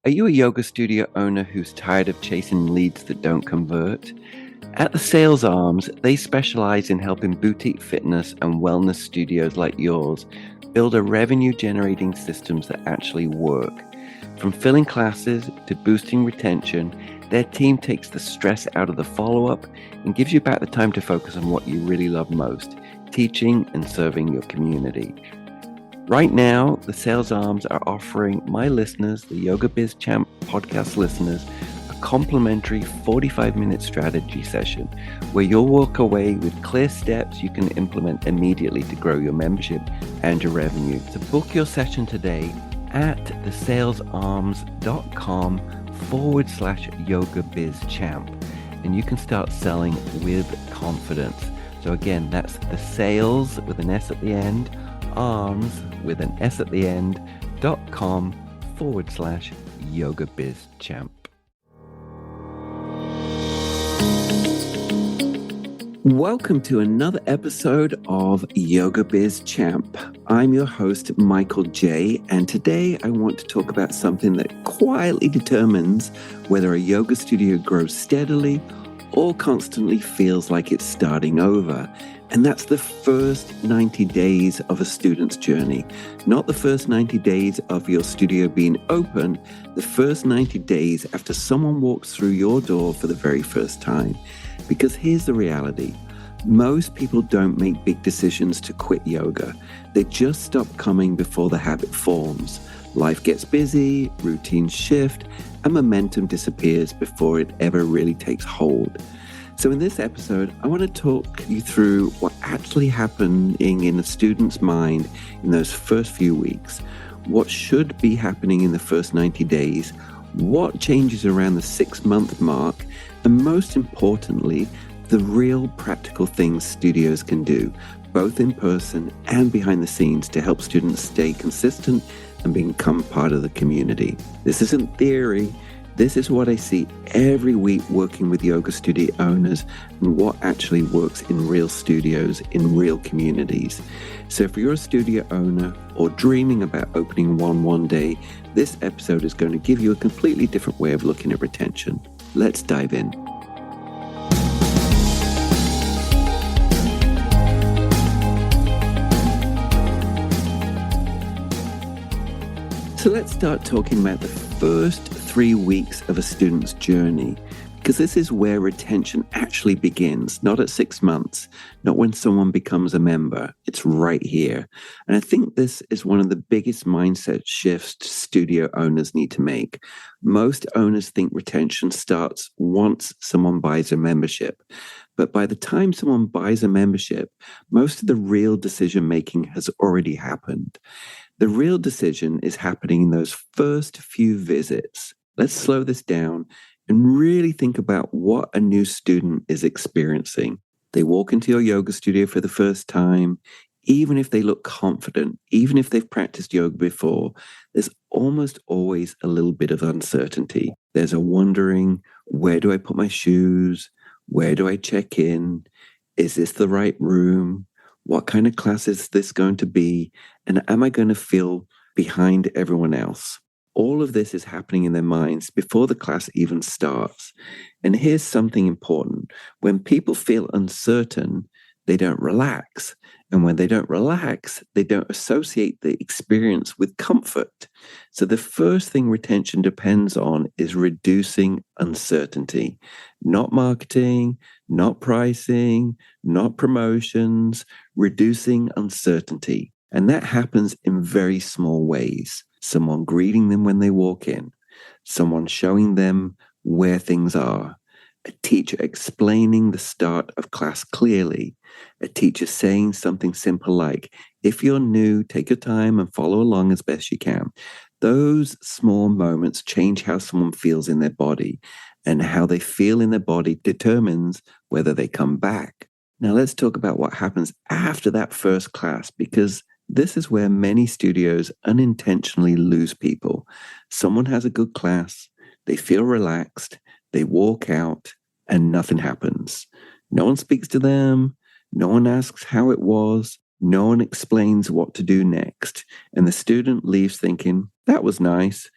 Are you a yoga studio owner who's tired of chasing leads that don't convert? At the Sales Arms, they specialize in helping boutique fitness and wellness studios like yours build a revenue-generating systems that actually work. From filling classes to boosting retention, their team takes the stress out of the follow-up and gives you back the time to focus on what you really love most, teaching and serving your community. Right now, the Sales Arms are offering my listeners, the Yoga Biz Champ podcast listeners, a complimentary 45-minute strategy session where you'll walk away with clear steps you can implement immediately to grow your membership and your revenue. So book your session today at thesalesarms.com/yoga biz champ, and you can start selling with confidence. So again, that's the sales with an S at the end, arms with an S at the end, .com/yoga biz champ. Welcome to another episode of Yoga Biz Champ. I'm your host, Michael J., and today I want to talk about something that quietly determines whether a yoga studio grows steadily or constantly feels like it's starting over. And that's the first 90 days of a student's journey. Not the first 90 days of your studio being open, the first 90 days after someone walks through your door for the very first time. Because here's the reality. Most people don't make big decisions to quit yoga. They just stop coming before the habit forms. Life gets busy, routines shift, and momentum disappears before it ever really takes hold. So in this episode, I want to talk you through what actually happening in a student's mind in those first few weeks, what should be happening in the first 90 days, what changes around the 6-month mark, and most importantly, the real practical things studios can do, both in person and behind the scenes, to help students stay consistent and become part of the community. This isn't theory. This is what I see every week working with yoga studio owners and what actually works in real studios, in real communities. So if you're a studio owner or dreaming about opening one day, this episode is going to give you a completely different way of looking at retention. Let's dive in. So let's start talking about the first 3 weeks of a student's journey, because this is where retention actually begins, not at 6 months, not when someone becomes a member. It's right here. And I think this is one of the biggest mindset shifts studio owners need to make. Most owners think retention starts once someone buys a membership. But by the time someone buys a membership, most of the real decision making has already happened. The real decision is happening in those first few visits. Let's slow this down and really think about what a new student is experiencing. They walk into your yoga studio for the first time. Even if they look confident, even if they've practiced yoga before, there's almost always a little bit of uncertainty. There's a wondering, where do I put my shoes? Where do I check in? Is this the right room? What kind of class is this going to be? And am I going to feel behind everyone else? All of this is happening in their minds before the class even starts. And here's something important. When people feel uncertain, they don't relax. And when they don't relax, they don't associate the experience with comfort. So the first thing retention depends on is reducing uncertainty. Not marketing, not pricing, not promotions, reducing uncertainty. And that happens in very small ways. Someone greeting them when they walk in, someone showing them where things are, a teacher explaining the start of class clearly, a teacher saying something simple like, if you're new, take your time and follow along as best you can. Those small moments change how someone feels in their body, and how they feel in their body determines whether they come back. Now let's talk about what happens after that first class, because this is where many studios unintentionally lose people. Someone has a good class, they feel relaxed, they walk out, and nothing happens. No one speaks to them, no one asks how it was, no one explains what to do next, and the student leaves thinking, that was nice,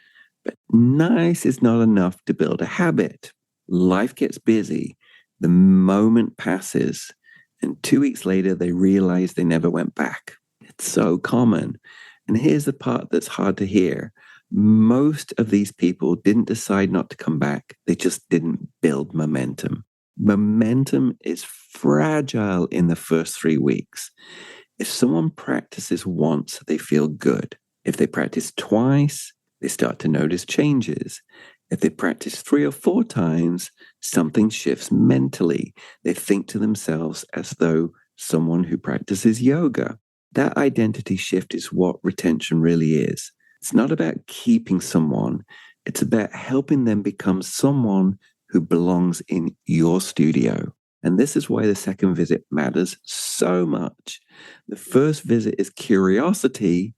But nice is not enough to build a habit. Life gets busy, the moment passes, and 2 weeks later they realize they never went back. It's so common. And here's the part that's hard to hear. Most of these people didn't decide not to come back, they just didn't build momentum. Momentum is fragile in the first 3 weeks. If someone practices once, they feel good. If they practice twice, they start to notice changes. If they practice 3 or 4 times, something shifts mentally. They think to themselves as though someone who practices yoga. That identity shift is what retention really is. It's not about keeping someone, it's about helping them become someone who belongs in your studio. And this is why the second visit matters so much. The first visit is curiosity.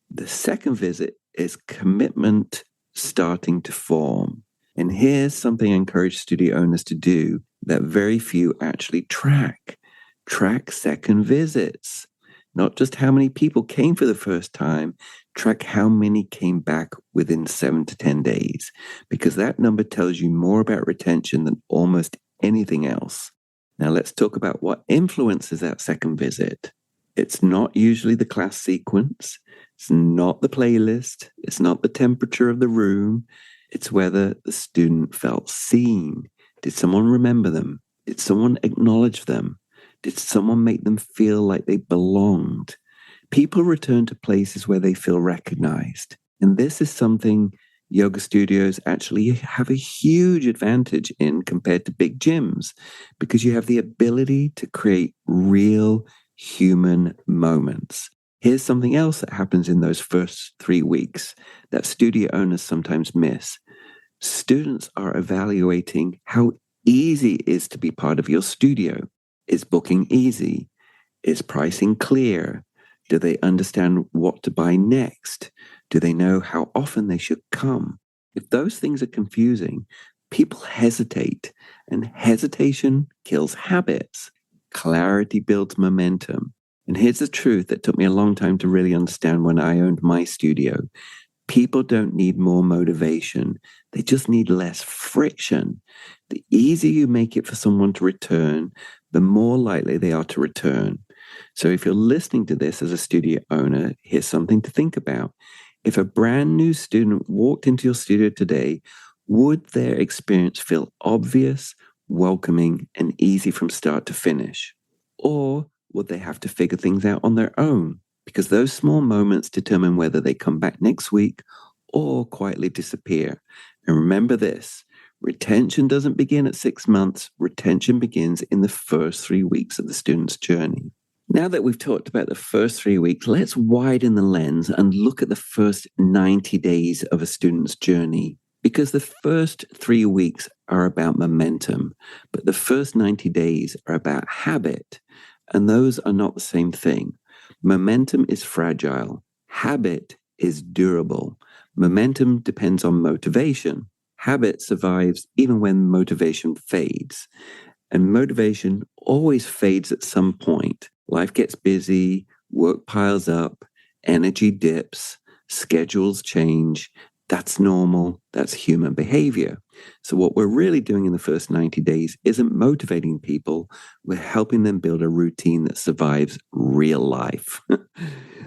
The second visit is commitment starting to form. And here's something I encourage studio owners to do that very few actually track. Track second visits. Not just how many people came for the first time, track how many came back within 7 to 10 days, because that number tells you more about retention than almost anything else. Now let's talk about what influences that second visit. It's not usually the class sequence. It's not the playlist. It's not the temperature of the room. It's whether the student felt seen. Did someone remember them? Did someone acknowledge them? Did someone make them feel like they belonged? People return to places where they feel recognized. And this is something yoga studios actually have a huge advantage in compared to big gyms, because you have the ability to create real human moments. Here's something else that happens in those first 3 weeks that studio owners sometimes miss. Students are evaluating how easy it is to be part of your studio. Is booking easy? Is pricing clear? Do they understand what to buy next? Do they know how often they should come? If those things are confusing, people hesitate, and hesitation kills habits. Clarity builds momentum. And here's the truth that took me a long time to really understand when I owned my studio. People don't need more motivation. They just need less friction. The easier you make it for someone to return, the more likely they are to return. So if you're listening to this as a studio owner, here's something to think about. If a brand new student walked into your studio today, would their experience feel obvious, welcoming, and easy from start to finish? Or would they have to figure things out on their own? Because those small moments determine whether they come back next week or quietly disappear. And remember this, retention doesn't begin at 6 months. Retention begins in the first 3 weeks of the student's journey. Now that we've talked about the first 3 weeks, let's widen the lens and look at the first 90 days of a student's journey. Because the first 3 weeks are about momentum, but the first 90 days are about habit. And those are not the same thing. Momentum is fragile. Habit is durable. Momentum depends on motivation. Habit survives even when motivation fades. And motivation always fades at some point. Life gets busy, work piles up, energy dips, schedules change. That's normal. That's human behavior. So what we're really doing in the first 90 days isn't motivating people. We're helping them build a routine that survives real life.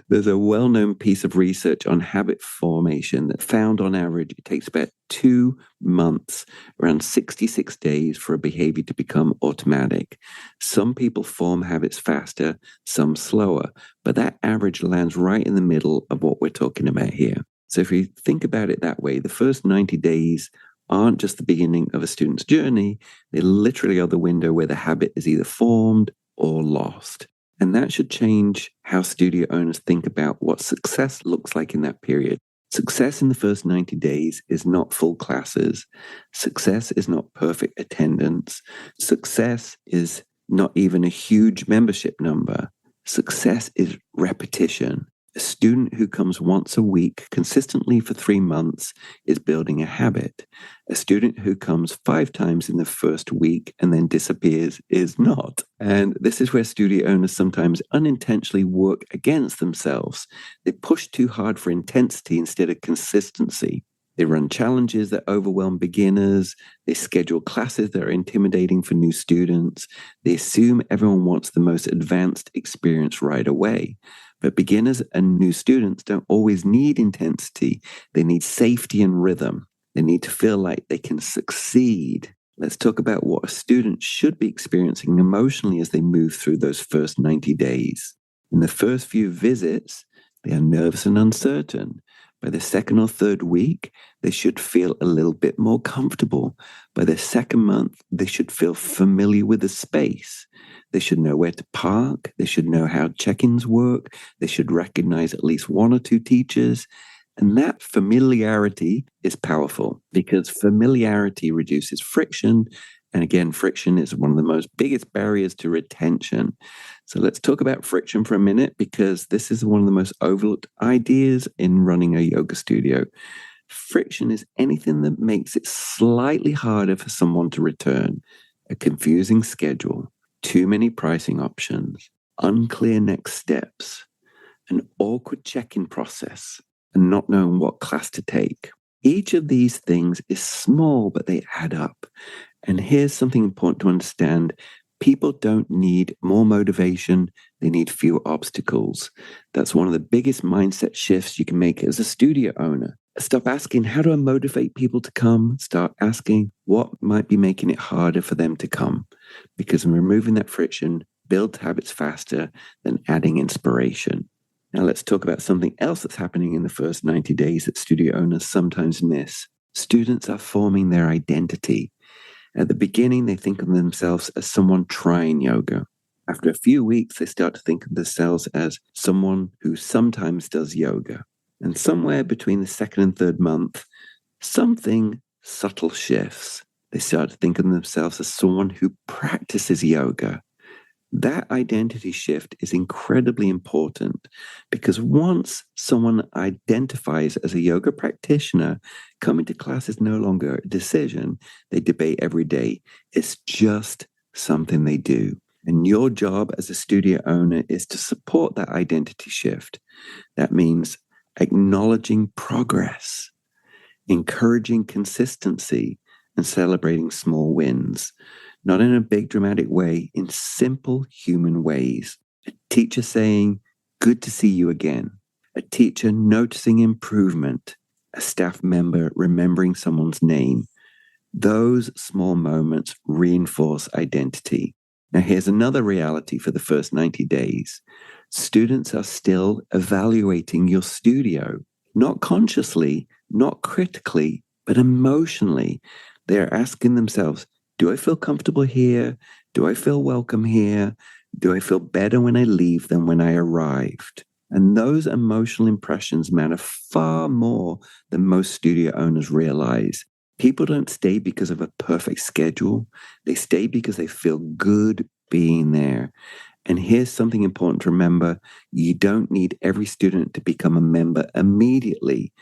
There's a well-known piece of research on habit formation that found on average it takes about 2 months, around 66 days for a behavior to become automatic. Some people form habits faster, some slower, but that average lands right in the middle of what we're talking about here. So if you think about it that way, the first 90 days aren't just the beginning of a student's journey. They literally are the window where the habit is either formed or lost. And that should change how studio owners think about what success looks like in that period. Success in the first 90 days is not full classes. Success is not perfect attendance. Success is not even a huge membership number. Success is repetition. A student who comes once a week consistently for 3 months is building a habit. A student who comes 5 times in the first week and then disappears is not. And this is where studio owners sometimes unintentionally work against themselves. They push too hard for intensity instead of consistency. They run challenges that overwhelm beginners. They schedule classes that are intimidating for new students. They assume everyone wants the most advanced experience right away. But beginners and new students don't always need intensity. They need safety and rhythm. They need to feel like they can succeed. Let's talk about what a student should be experiencing emotionally as they move through those first 90 days. In the first few visits, they are nervous and uncertain. By the second or third week, they should feel a little bit more comfortable. By the second month, they should feel familiar with the space. They should know where to park. They should know how check-ins work. They should recognize at least one or two teachers. And that familiarity is powerful because familiarity reduces friction. And again, friction is one of the most biggest barriers to retention. So let's talk about friction for a minute because this is one of the most overlooked ideas in running a yoga studio. Friction is anything that makes it slightly harder for someone to return. A confusing schedule, too many pricing options, unclear next steps, an awkward check-in process, and not knowing what class to take. Each of these things is small, but they add up. And here's something important to understand. People don't need more motivation. They need fewer obstacles. That's one of the biggest mindset shifts you can make as a studio owner. Stop asking, how do I motivate people to come? Start asking, what might be making it harder for them to come? Because removing that friction builds habits faster than adding inspiration. Now let's talk about something else that's happening in the first 90 days that studio owners sometimes miss. Students are forming their identity. At the beginning, they think of themselves as someone trying yoga. After a few weeks, they start to think of themselves as someone who sometimes does yoga. And somewhere between the second and third month, something subtle shifts. They start to think of themselves as someone who practices yoga. That identity shift is incredibly important because once someone identifies as a yoga practitioner, coming to class is no longer a decision they debate every day. It's just something they do. And your job as a studio owner is to support that identity shift. That means acknowledging progress, encouraging consistency, and celebrating small wins. Not in a big dramatic way, in simple human ways. A teacher saying, good to see you again. A teacher noticing improvement. A staff member remembering someone's name. Those small moments reinforce identity. Now here's another reality for the first 90 days. Students are still evaluating your studio, not consciously, not critically, but emotionally. They're asking themselves, do I feel comfortable here? Do I feel welcome here? Do I feel better when I leave than when I arrived? And those emotional impressions matter far more than most studio owners realize. People don't stay because of a perfect schedule. They stay because they feel good being there. And here's something important to remember. You don't need every student to become a member immediately.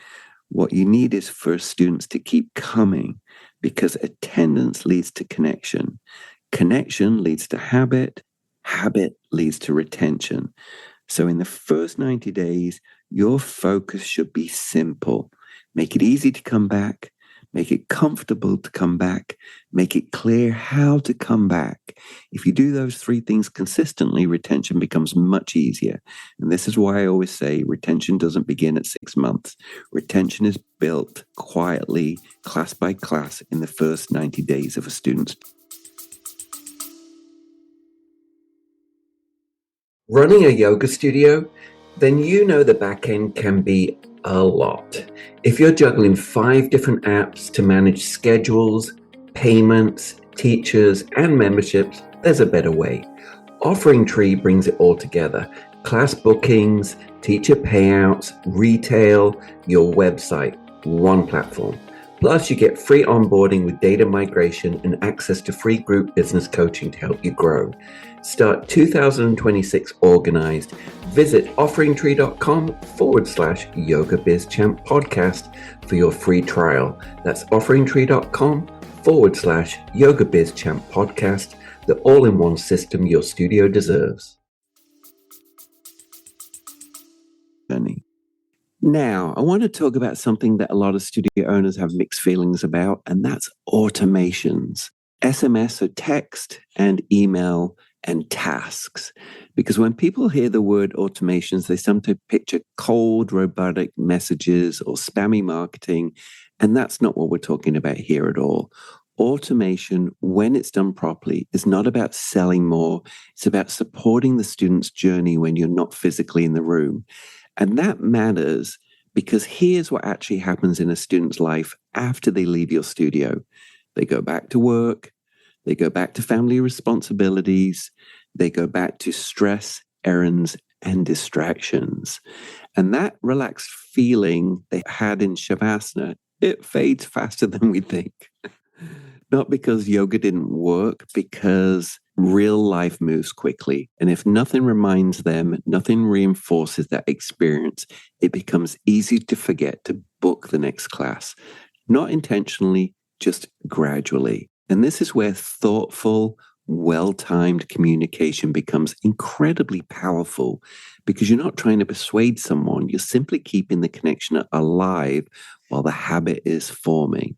What you need is for students to keep coming because attendance leads to connection. Connection leads to habit. Habit leads to retention. So in the first 90 days, your focus should be simple. Make it easy to come back. Make it comfortable to come back. Make it clear how to come back. If you do those three things consistently, retention becomes much easier. And this is why I always say retention doesn't begin at 6 months. Retention is built quietly, class by class, in the first 90 days of a student's. Running a yoga studio, then you know the back end can be a lot. If you're juggling 5 different apps to manage schedules, payments, teachers, and memberships, there's a better way. Offering Tree brings it all together. Class bookings, teacher payouts, retail, your website, one platform. Plus, you get free onboarding with data migration and access to free group business coaching to help you grow. Start 2026 organized. Visit offeringtree.com/Yoga Biz Champ podcast for your free trial. That's offeringtree.com/Yoga Biz Champ podcast, the all-in-one system your studio deserves. Now, I want to talk about something that a lot of studio owners have mixed feelings about, and that's automations. SMS, so text and email and tasks. Because when people hear the word automations, they sometimes picture cold, robotic messages or spammy marketing, and that's not what we're talking about here at all. Automation, when it's done properly, is not about selling more. It's about supporting the student's journey when you're not physically in the room. And that matters because here's what actually happens in a student's life after they leave your studio. They go back to work, they go back to family responsibilities, they go back to stress, errands, and distractions. And that relaxed feeling they had in Shavasana, it fades faster than we think. Not because yoga didn't work, because real life moves quickly. And if nothing reminds them, nothing reinforces that experience, it becomes easy to forget to book the next class. Not intentionally, just gradually. And this is where thoughtful, well-timed communication becomes incredibly powerful because you're not trying to persuade someone, you're simply keeping the connection alive while the habit is forming.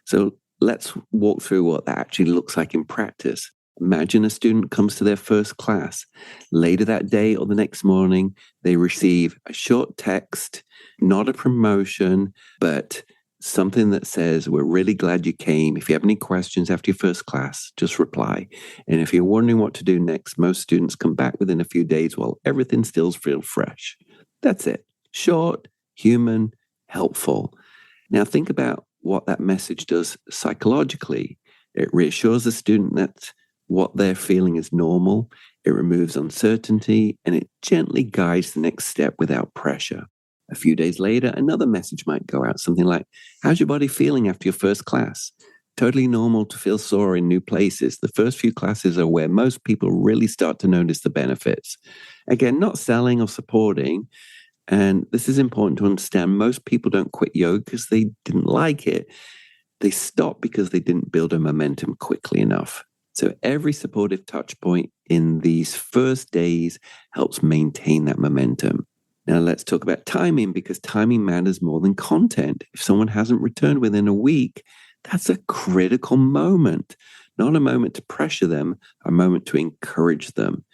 So let's walk through what that actually looks like in practice. Imagine a student comes to their first class. Later that day or the next morning, they receive a short text, not a promotion, but something that says, "We're really glad you came. If you have any questions after your first class, just reply." And if you're wondering what to do next, most students come back within a few days while everything still feels fresh. That's it. Short, human, helpful. Now think about what that message does psychologically. It reassures the student that what they're feeling is normal. It removes uncertainty and it gently guides the next step without pressure. A few days later, another message might go out, something like, "How's your body feeling after your first class?" Totally normal to feel sore in new places. The first few classes are where most people really start to notice the benefits. Again, not selling or supporting. And this is important to understand. Most people don't quit yoga because they didn't like it. They stop because they didn't build a momentum quickly enough. So every supportive touch point in these first days helps maintain that momentum. Now let's talk about timing because timing matters more than content. If someone hasn't returned within a week, that's a critical moment, not a moment to pressure them, a moment to encourage them.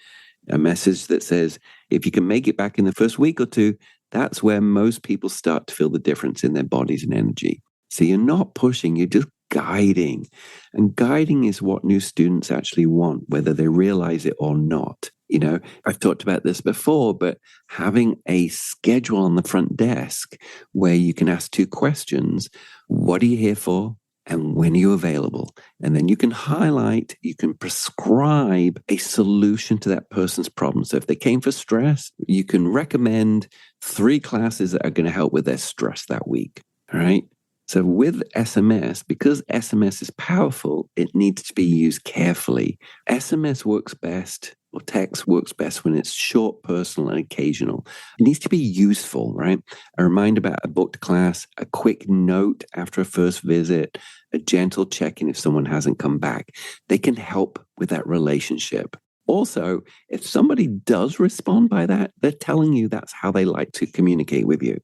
A message that says, if you can make it back in the first week or two, that's where most people start to feel the difference in their bodies and energy. So you're not pushing, you're just guiding. And guiding is what new students actually want, whether they realize it or not. You know, I've talked about this before, but having a schedule on the front desk where you can ask two questions: what are you here for? And when are you available? And then you can highlight, you can prescribe a solution to that person's problem. So if they came for stress, you can recommend 3 classes that are going to help with their stress that week. All right. So with SMS, because SMS is powerful, it needs to be used carefully. SMS works best, or text works best when it's short, personal, and occasional. It needs to be useful, right? A reminder about a booked class, a quick note after a first visit, a gentle check-in if someone hasn't come back. They can help with that relationship. Also, if somebody does respond by that, they're telling you that's how they like to communicate with you,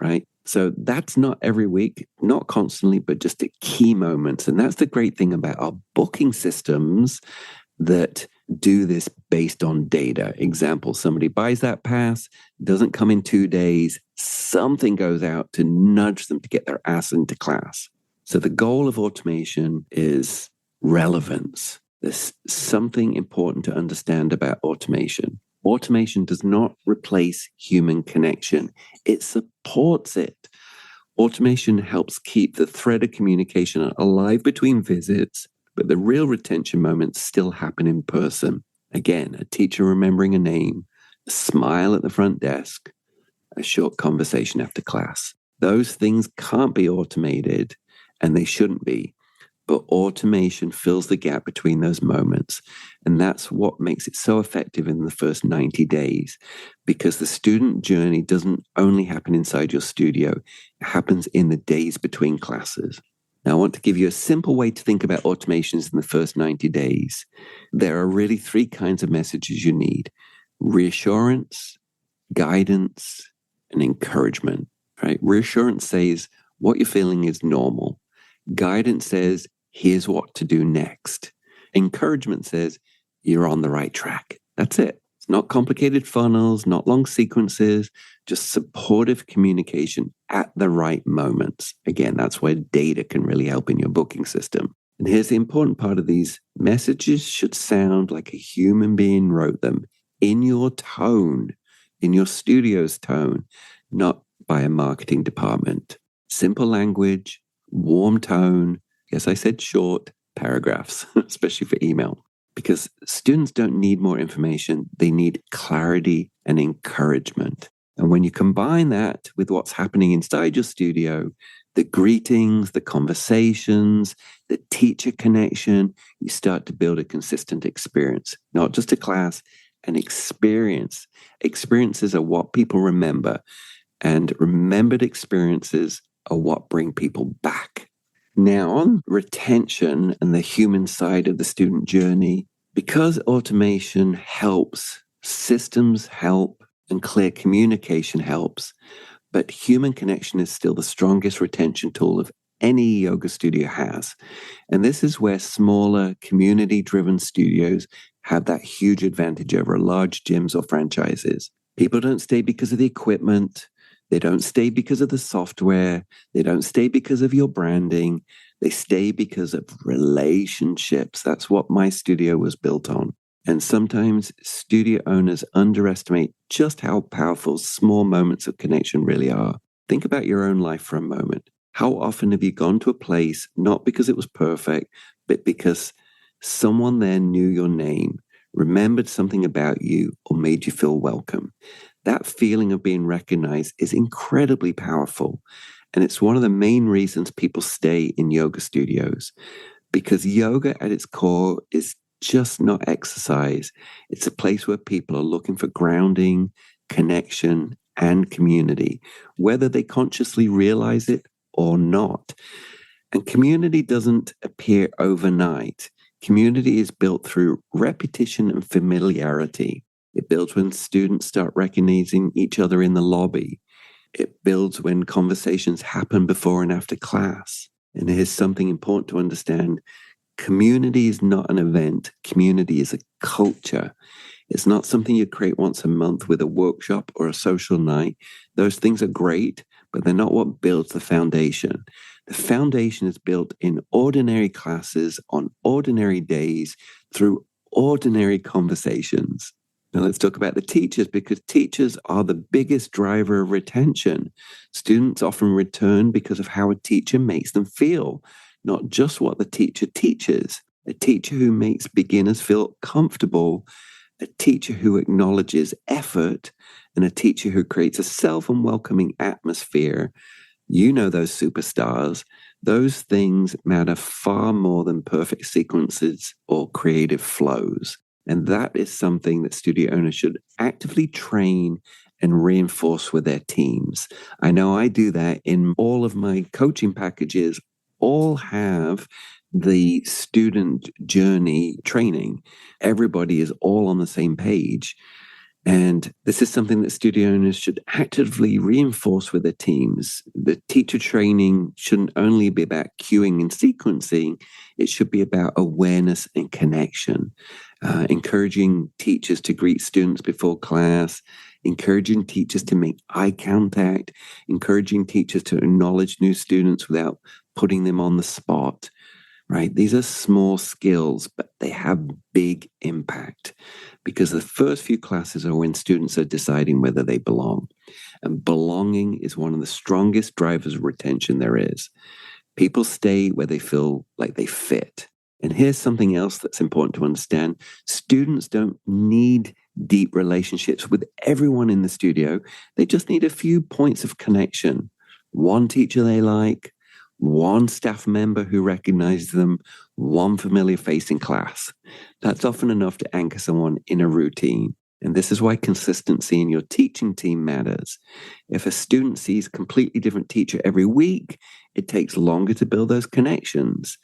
right? So that's not every week, not constantly, but just at key moments. And that's the great thing about our booking systems that do this based on data. Example, somebody buys that pass, doesn't come in 2 days, something goes out to nudge them to get their ass into class. So the goal of automation is relevance. There's something important to understand about automation. Automation does not replace human connection. It supports it. Automation helps keep the thread of communication alive between visits, but the real retention moments still happen in person. Again, a teacher remembering a name, a smile at the front desk, a short conversation after class. Those things can't be automated, and they shouldn't be. But automation fills the gap between those moments. And that's what makes it so effective in the first 90 days, because the student journey doesn't only happen inside your studio, it happens in the days between classes. Now, I want to give you a simple way to think about automations in the first 90 days. There are really 3 kinds of messages you need: reassurance, guidance, and encouragement. right? Reassurance says what you're feeling is normal. Guidance says, here's what to do next. Encouragement says, you're on the right track. That's it. It's not complicated funnels, not long sequences, just supportive communication at the right moments. Again, that's where data can really help in your booking system. And here's the important part of these messages should sound like a human being wrote them in your tone, in your studio's tone, not by a marketing department. Simple language, warm tone. Yes, I said short paragraphs, especially for email, because students don't need more information. They need clarity and encouragement. And when you combine that with what's happening inside your studio, the greetings, the conversations, the teacher connection, you start to build a consistent experience, not just a class, an experience. Experiences are what people remember, and remembered experiences are what bring people back. Now, on retention and the human side of the student journey, because automation helps, systems help, and clear communication helps, but human connection is still the strongest retention tool of any yoga studio has. And this is where smaller, community-driven studios have that huge advantage over large gyms or franchises. People don't stay because of the equipment. They don't stay because of the software. They don't stay because of your branding. They stay because of relationships. That's what my studio was built on. And sometimes studio owners underestimate just how powerful small moments of connection really are. Think about your own life for a moment. How often have you gone to a place not because it was perfect, but because someone there knew your name, remembered something about you, or made you feel welcome? That feeling of being recognized is incredibly powerful. And it's one of the main reasons people stay in yoga studios, because yoga at its core is just not exercise. It's a place where people are looking for grounding, connection, and community, whether they consciously realize it or not. And community doesn't appear overnight. Community is built through repetition and familiarity. It builds when students start recognizing each other in the lobby. It builds when conversations happen before and after class. And here's something important to understand. Community is not an event. Community is a culture. It's not something you create once a month with a workshop or a social night. Those things are great, but they're not what builds the foundation. The foundation is built in ordinary classes on ordinary days through ordinary conversations. Now let's talk about the teachers, because teachers are the biggest driver of retention. Students often return because of how a teacher makes them feel, not just what the teacher teaches. A teacher who makes beginners feel comfortable, a teacher who acknowledges effort, and a teacher who creates a safe and welcoming atmosphere. You know those superstars. Those things matter far more than perfect sequences or creative flows. And that is something that studio owners should actively train and reinforce with their teams. I know I do that in all of my coaching packages. All have the student journey training. Everybody is all on the same page. And this is something that studio owners should actively reinforce with their teams. The teacher training shouldn't only be about cueing and sequencing. It should be about awareness and connection, encouraging teachers to greet students before class, encouraging teachers to make eye contact, encouraging teachers to acknowledge new students without putting them on the spot. Right? These are small skills, but they have big impact, because the first few classes are when students are deciding whether they belong. And belonging is one of the strongest drivers of retention there is. People stay where they feel like they fit. And here's something else that's important to understand. Students don't need deep relationships with everyone in the studio. They just need a few points of connection. One teacher they like, one staff member who recognizes them, one familiar face in class. That's often enough to anchor someone in a routine. And this is why consistency in your teaching team matters. If a student sees a completely different teacher every week, it takes longer to build those connections.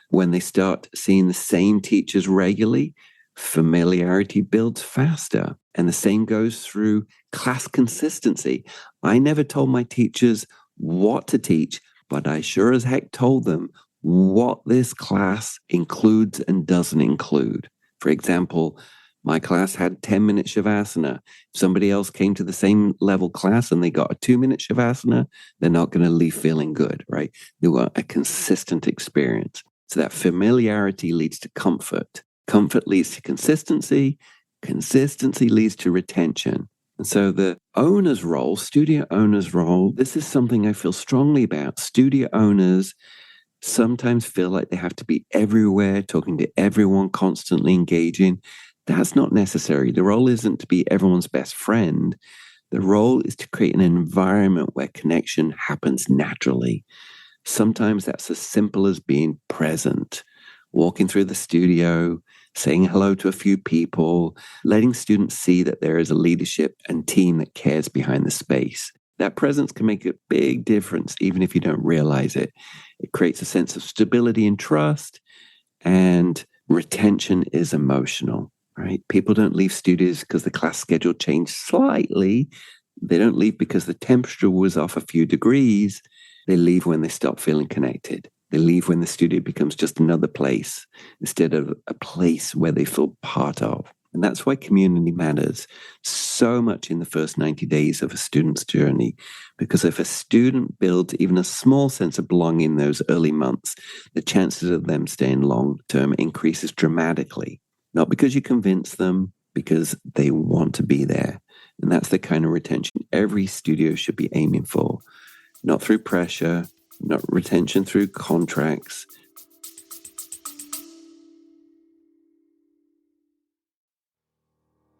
When they start seeing the same teachers regularly, familiarity builds faster. And the same goes through class consistency. I never told my teachers what to teach, but I sure as heck told them what this class includes and doesn't include. For example, my class had 10-minute Shavasana. If somebody else came to the same level class and they got a 2-minute Shavasana, they're not going to leave feeling good, right? They want a consistent experience. So that familiarity leads to comfort. Comfort leads to consistency. Consistency leads to retention. And so the owner's role, studio owner's role, this is something I feel strongly about. Studio owners sometimes feel like they have to be everywhere, talking to everyone, constantly engaging. That's not necessary. The role isn't to be everyone's best friend. The role is to create an environment where connection happens naturally. Sometimes that's as simple as being present, walking through the studio, saying hello to a few people, letting students see that there is a leadership and team that cares behind the space. That presence can make a big difference, even if you don't realize it. It creates a sense of stability and trust, and retention is emotional, right? People don't leave studios because the class schedule changed slightly. They don't leave because the temperature was off a few degrees. They leave when they stop feeling connected. They leave when the studio becomes just another place instead of a place where they feel part of. And that's why community matters so much in the first 90 days of a student's journey. Because if a student builds even a small sense of belonging in those early months, the chances of them staying long-term increases dramatically. Not because you convince them, because they want to be there. And that's the kind of retention every studio should be aiming for. Not through pressure, not retention through contracts.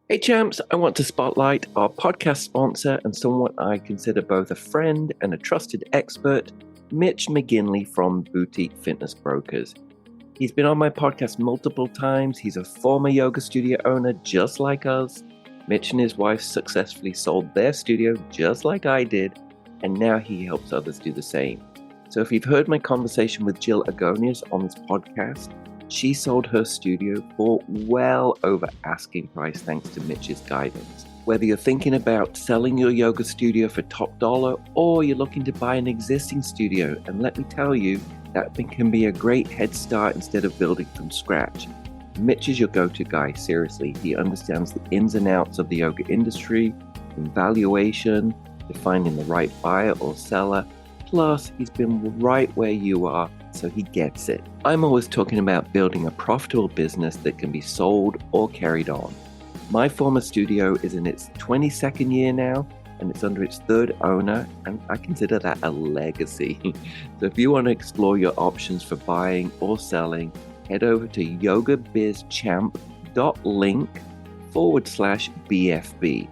Hey champs, I want to spotlight our podcast sponsor and someone I consider both a friend and a trusted expert, Mitch McGinley from Boutique Fitness Brokers. He's been on my podcast multiple times. He's a former yoga studio owner just like us. Mitch and his wife successfully sold their studio just like I did, and now he helps others do the same. So if you've heard my conversation with Jill Agonias on this podcast, she sold her studio for well over asking price thanks to Mitch's guidance. Whether you're thinking about selling your yoga studio for top dollar or you're looking to buy an existing studio, and let me tell you, that can be a great head start instead of building from scratch. Mitch is your go-to guy, seriously. He understands the ins and outs of the yoga industry, from valuation to finding the right buyer or seller. Plus, he's been right where you are, so he gets it. I'm always talking about building a profitable business that can be sold or carried on. My former studio is in its 22nd year now, and it's under its third owner, and I consider that a legacy. So if you want to explore your options for buying or selling, head over to yogabizchamp.link/BFB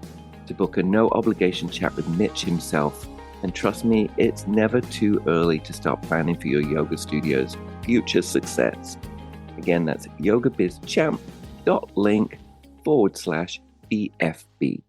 to book a no obligation chat with Mitch himself. And trust me, it's never too early to start planning for your yoga studio's future success. Again, that's yogabizchamp.link/BFB.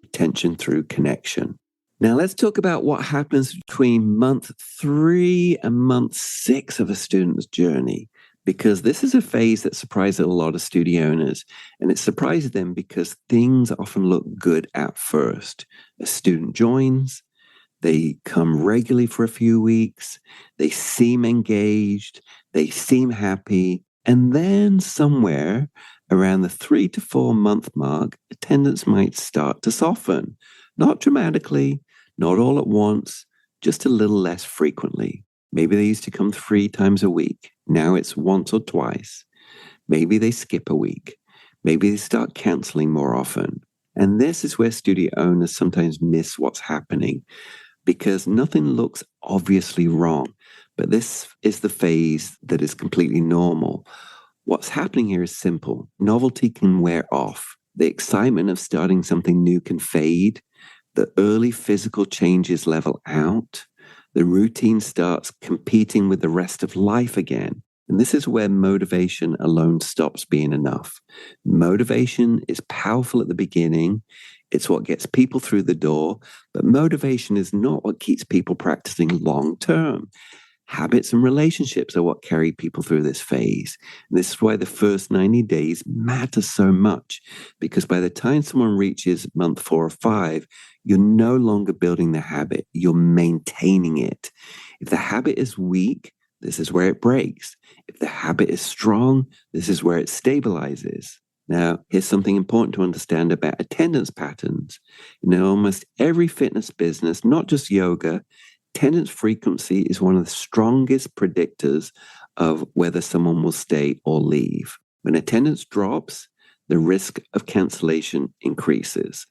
Retention through connection. Now let's talk about what happens between month 3 and month 6 of a student's journey, because this is a phase that surprises a lot of studio owners, and it surprises them because things often look good at first. A student joins, they come regularly for a few weeks, they seem engaged, they seem happy, and then somewhere around the 3 to 4 month mark, attendance might start to soften. Not dramatically, not all at once, just a little less frequently. Maybe they used to come 3 times a week. Now it's once or twice. Maybe they skip a week. Maybe they start canceling more often. And this is where studio owners sometimes miss what's happening, because nothing looks obviously wrong. But this is the phase that is completely normal. What's happening here is simple. Novelty can wear off. The excitement of starting something new can fade. The early physical changes level out. The routine starts competing with the rest of life again. And this is where motivation alone stops being enough. Motivation is powerful at the beginning. It's what gets people through the door. But motivation is not what keeps people practicing long term. Habits and relationships are what carry people through this phase. And this is why the first 90 days matter so much, because by the time someone reaches month 4 or 5, you're no longer building the habit, you're maintaining it. If the habit is weak, this is where it breaks. If the habit is strong, this is where it stabilizes. Now, here's something important to understand about attendance patterns. In almost every fitness business, not just yoga, attendance frequency is one of the strongest predictors of whether someone will stay or leave. When attendance drops, the risk of cancellation increases.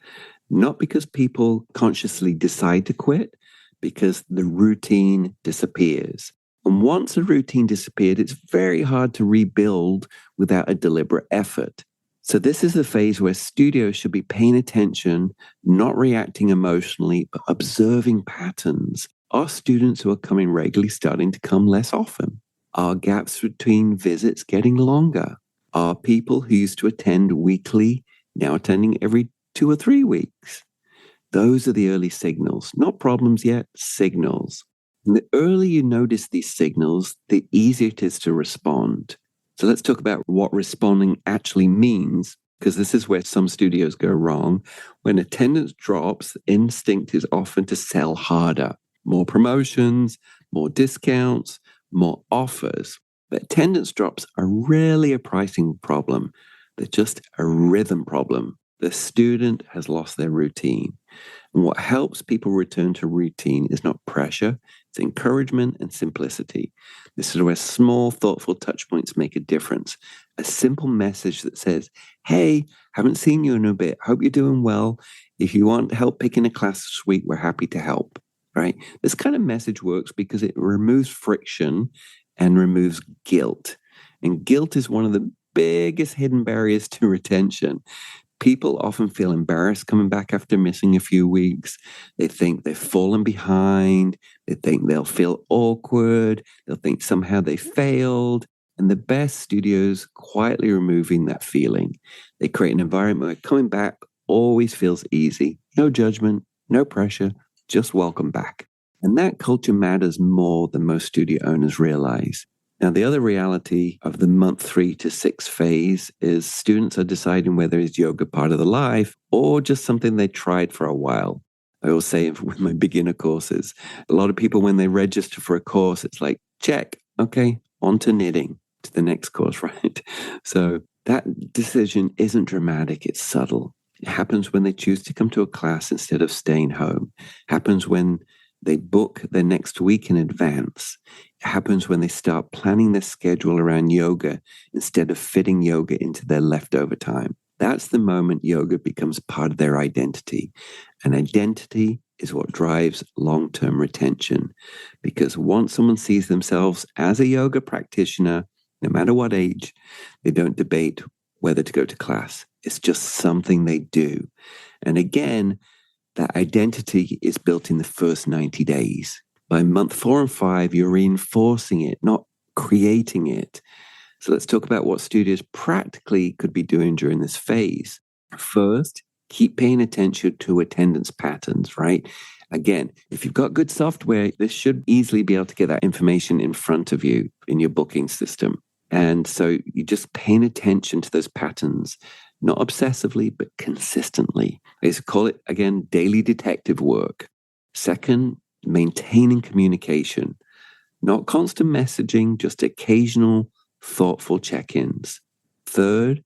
Not because people consciously decide to quit, because the routine disappears. And once a routine disappeared, it's very hard to rebuild without a deliberate effort. So this is the phase where studios should be paying attention, not reacting emotionally, but observing patterns. Are students who are coming regularly starting to come less often? Are gaps between visits getting longer? Are people who used to attend weekly now attending every 2 or 3 weeks? Those are the early signals, not problems yet, signals. And the earlier you notice these signals, the easier it is to respond. So let's talk about what responding actually means, because this is where some studios go wrong. When attendance drops, instinct is often to sell harder. More promotions, more discounts, more offers. But attendance drops are rarely a pricing problem. They're just a rhythm problem. The student has lost their routine. And what helps people return to routine is not pressure, it's encouragement and simplicity. This is where small, thoughtful touch points make a difference. A simple message that says, hey, haven't seen you in a bit. Hope you're doing well. If you want help picking a class this week, we're happy to help. Right? This kind of message works because it removes friction and removes guilt. And guilt is one of the biggest hidden barriers to retention. People often feel embarrassed coming back after missing a few weeks. They think they've fallen behind. They think they'll feel awkward. They'll think somehow they failed. And the best studios quietly removing that feeling. They create an environment where coming back always feels easy. No judgment, no pressure, just welcome back. And that culture matters more than most studio owners realize. Now, the other reality of the month 3 to 6 phase is students are deciding whether is yoga part of their life or just something they tried for a while. I always say with my beginner courses, a lot of people, when they register for a course, it's like, check, okay, on to knitting, to the next course, right? So that decision isn't dramatic, it's subtle. It happens when they choose to come to a class instead of staying home. It happens when they book their next week in advance. It happens when they start planning their schedule around yoga instead of fitting yoga into their leftover time. That's the moment yoga becomes part of their identity. And identity is what drives long-term retention. Because once someone sees themselves as a yoga practitioner, no matter what age, they don't debate whether to go to class. It's just something they do. And again, that identity is built in the first 90 days. By month 4 and 5, you're reinforcing it, not creating it. So let's talk about what studios practically could be doing during this phase. First, keep paying attention to attendance patterns, right? Again, if you've got good software, this should easily be able to get that information in front of you in your booking system. And so you're just paying attention to those patterns, not obsessively, but consistently. I used to call it, again, daily detective work. Second, maintaining communication, not constant messaging, just occasional thoughtful check-ins. Third,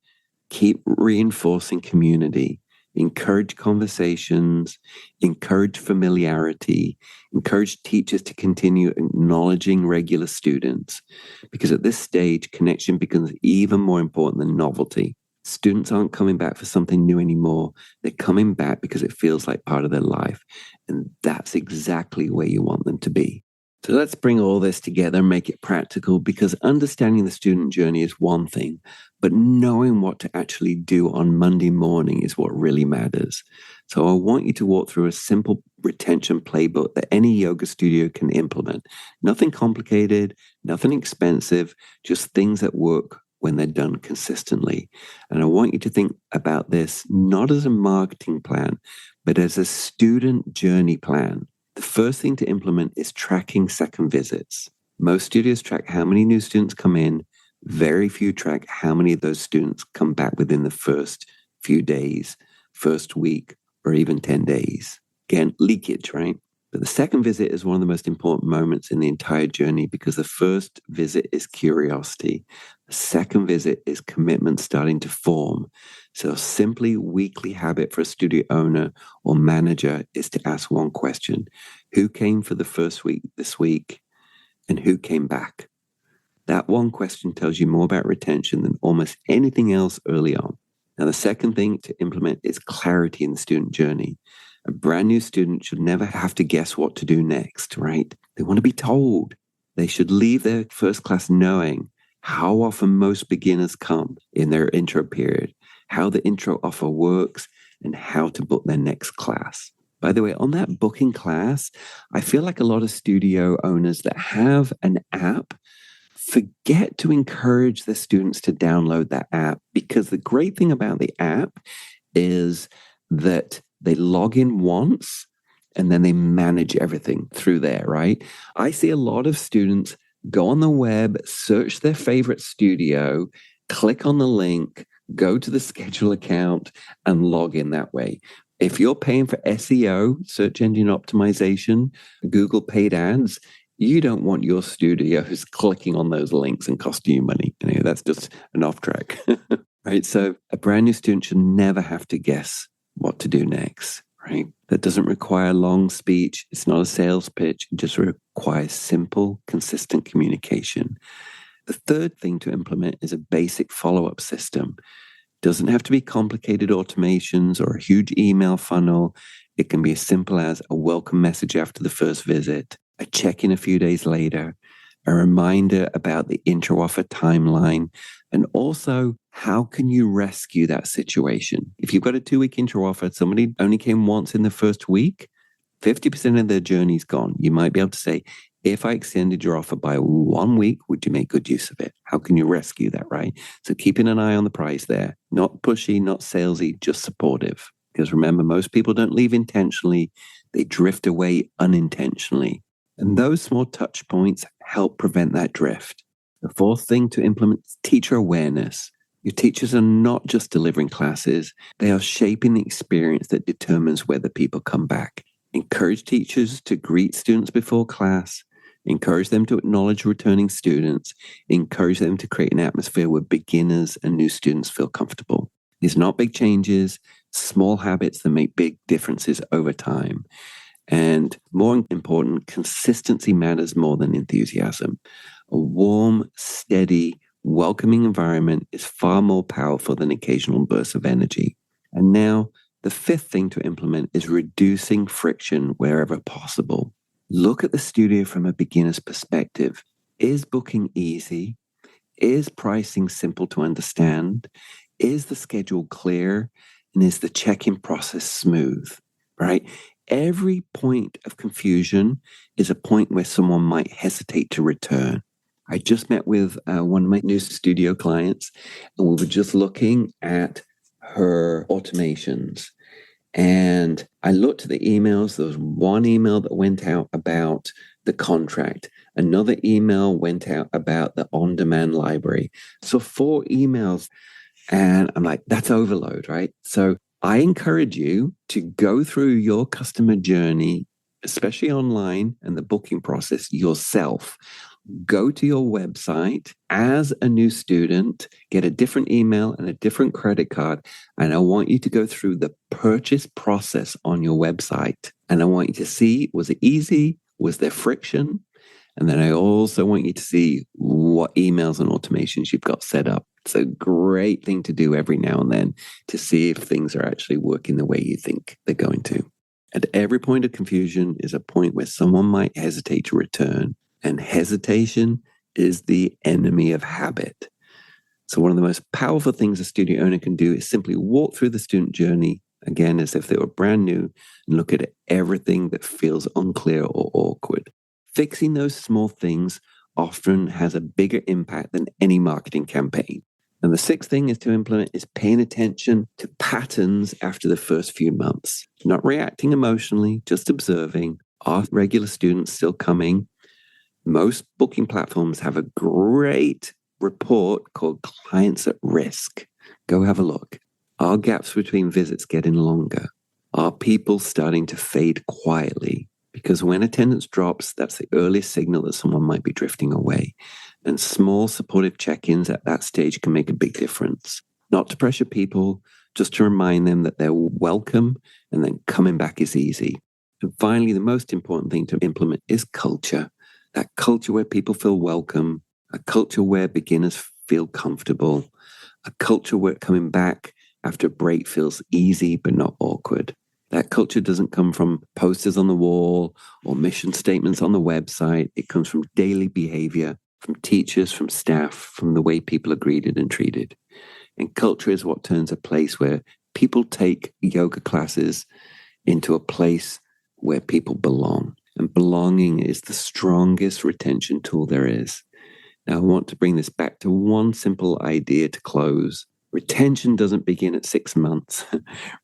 keep reinforcing community. Encourage conversations, encourage familiarity, encourage teachers to continue acknowledging regular students, because at this stage, connection becomes even more important than novelty. Students aren't coming back for something new anymore. They're coming back because it feels like part of their life. And that's exactly where you want them to be. So let's bring all this together and make it practical, because understanding the student journey is one thing, but knowing what to actually do on Monday morning is what really matters. So I want you to walk through a simple retention playbook that any yoga studio can implement. Nothing complicated, nothing expensive, just things that work when they're done consistently. And I want you to think about this not as a marketing plan, but as a student journey plan. The first thing to implement is tracking second visits. Most studios track how many new students come in. Very few track how many of those students come back within the first few days, first week, or even 10 days. Again, leakage, right? But the second visit is one of the most important moments in the entire journey because the first visit is curiosity. The second visit is commitment starting to form. So simply weekly habit for a studio owner or manager is to ask one question. Who came for the first week this week and who came back? That one question tells you more about retention than almost anything else early on. Now, the second thing to implement is clarity in the student journey. A brand new student should never have to guess what to do next, right? They want to be told. They should leave their first class knowing how often most beginners come in their intro period, how the intro offer works, and how to book their next class. By the way, on that booking class, I feel like a lot of studio owners that have an app forget to encourage the students to download that app, because the great thing about the app is that they log in once and then they manage everything through there, right? I see a lot of students go on the web, search their favorite studio, click on the link, go to the schedule account and log in that way. If you're paying for SEO, search engine optimization, Google paid ads, you don't want your studios clicking on those links and costing you money. You know, that's just an off track, right? So a brand new student should never have to guess what to do next, right? That doesn't require a long speech. It's not a sales pitch. It just requires simple, consistent communication. The third thing to implement is a basic follow-up system. Doesn't have to be complicated automations or a huge email funnel. It can be as simple as a welcome message after the first visit, a check-in a few days later, a reminder about the intro offer timeline, and also how can you rescue that situation? If you've got a 2-week intro offer, somebody only came once in the first week, 50% of their journey's gone. You might be able to say, if I extended your offer by 1 week, would you make good use of it? How can you rescue that, right? So keeping an eye on the price there, not pushy, not salesy, just supportive. Because remember, most people don't leave intentionally. They drift away unintentionally. And those small touch points help prevent that drift. The fourth thing to implement is teacher awareness. Your teachers are not just delivering classes. They are shaping the experience that determines whether people come back. Encourage teachers to greet students before class. Encourage them to acknowledge returning students. Encourage them to create an atmosphere where beginners and new students feel comfortable. These are not big changes, small habits that make big differences over time. And more important, consistency matters more than enthusiasm. A warm, steady, welcoming environment is far more powerful than occasional bursts of energy. And now, the fifth thing to implement is reducing friction wherever possible. Look at the studio from a beginner's perspective. Is booking easy? Is pricing simple to understand? Is the schedule clear? And is the check-in process smooth, right? Every point of confusion is a point where someone might hesitate to return. I just met with one of my new studio clients, and we were just looking at her automations. And I looked at the emails. There was one email that went out about the contract. Another email went out about the on-demand library. So 4 emails. And I'm like, that's overload, right? So I encourage you to go through your customer journey, especially online and the booking process yourself. Go to your website as a new student, get a different email and a different credit card. And I want you to go through the purchase process on your website. And I want you to see, was it easy? Was there friction? And then I also want you to see what emails and automations you've got set up. It's a great thing to do every now and then to see if things are actually working the way you think they're going to. At every point of confusion is a point where someone might hesitate to return. And hesitation is the enemy of habit. So one of the most powerful things a studio owner can do is simply walk through the student journey, again, as if they were brand new, and look at everything that feels unclear or awkward. Fixing those small things often has a bigger impact than any marketing campaign. And the sixth thing is to implement is paying attention to patterns after the first few months. Not reacting emotionally, just observing. Are regular students still coming? Most booking platforms have a great report called Clients at Risk. Go have a look. Are gaps between visits getting longer? Are people starting to fade quietly? Because when attendance drops, that's the earliest signal that someone might be drifting away. And small supportive check-ins at that stage can make a big difference. Not to pressure people, just to remind them that they're welcome and then coming back is easy. And finally, the most important thing to implement is culture. That culture where people feel welcome, a culture where beginners feel comfortable, a culture where coming back after a break feels easy but not awkward. That culture doesn't come from posters on the wall or mission statements on the website. It comes from daily behavior, from teachers, from staff, from the way people are greeted and treated. And culture is what turns a place where people take yoga classes into a place where people belong. And belonging is the strongest retention tool there is. Now, I want to bring this back to one simple idea to close. Retention doesn't begin at 6 months.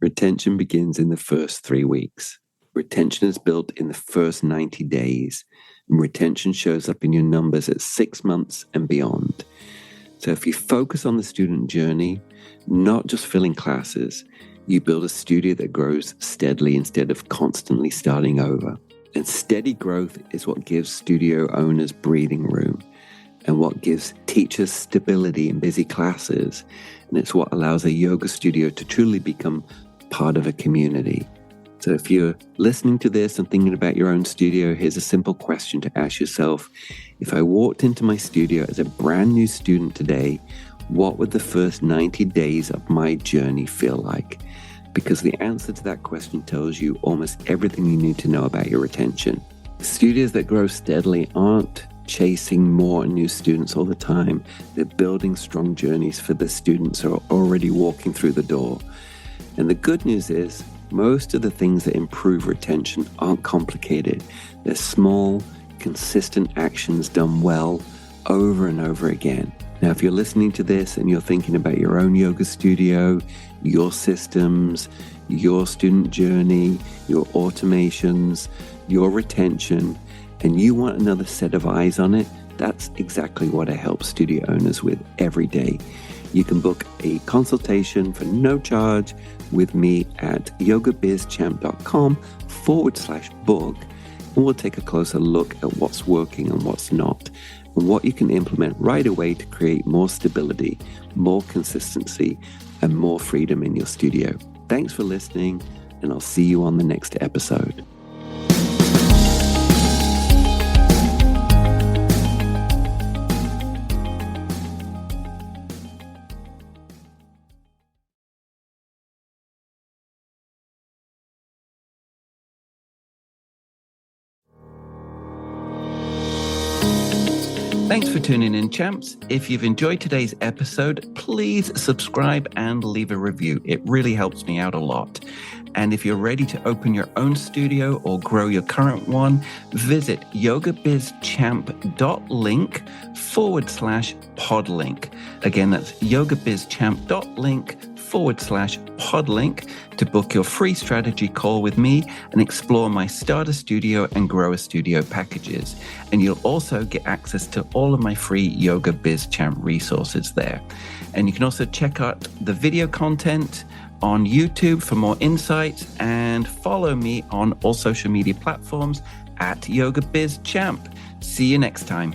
Retention begins in the first 3 weeks. Retention is built in the first 90 days. And retention shows up in your numbers at 6 months and beyond. So if you focus on the student journey, not just filling classes, you build a studio that grows steadily instead of constantly starting over. And steady growth is what gives studio owners breathing room and what gives teachers stability in busy classes. And it's what allows a yoga studio to truly become part of a community. So if you're listening to this and thinking about your own studio, here's a simple question to ask yourself. If I walked into my studio as a brand new student today, what would the first 90 days of my journey feel like? Because the answer to that question tells you almost everything you need to know about your retention. Studios that grow steadily aren't chasing more new students all the time. They're building strong journeys for the students who are already walking through the door. And the good news is, most of the things that improve retention aren't complicated. They're small, consistent actions done well over and over again. Now, if you're listening to this and you're thinking about your own yoga studio, your systems, your student journey, your automations, your retention, and you want another set of eyes on it, that's exactly what I help studio owners with every day. You can book a consultation for no charge with me at yogabizchamp.com/book, and we'll take a closer look at what's working and what's not, and what you can implement right away to create more stability, more consistency, and more freedom in your studio. Thanks for listening, and I'll see you on the next episode. Thanks for tuning in, champs. If you've enjoyed today's episode, please subscribe and leave a review. It really helps me out a lot. And if you're ready to open your own studio or grow your current one, visit yogabizchamp.link/podlink. Again, that's yogabizchamp.link/podlink to book your free strategy call with me and explore my Starter Studio and Grow a Studio packages. And you'll also get access to all of my free Yoga Biz Champ resources there. And you can also check out the video content on YouTube for more insights and follow me on all social media platforms at Yoga Biz Champ. See you next time.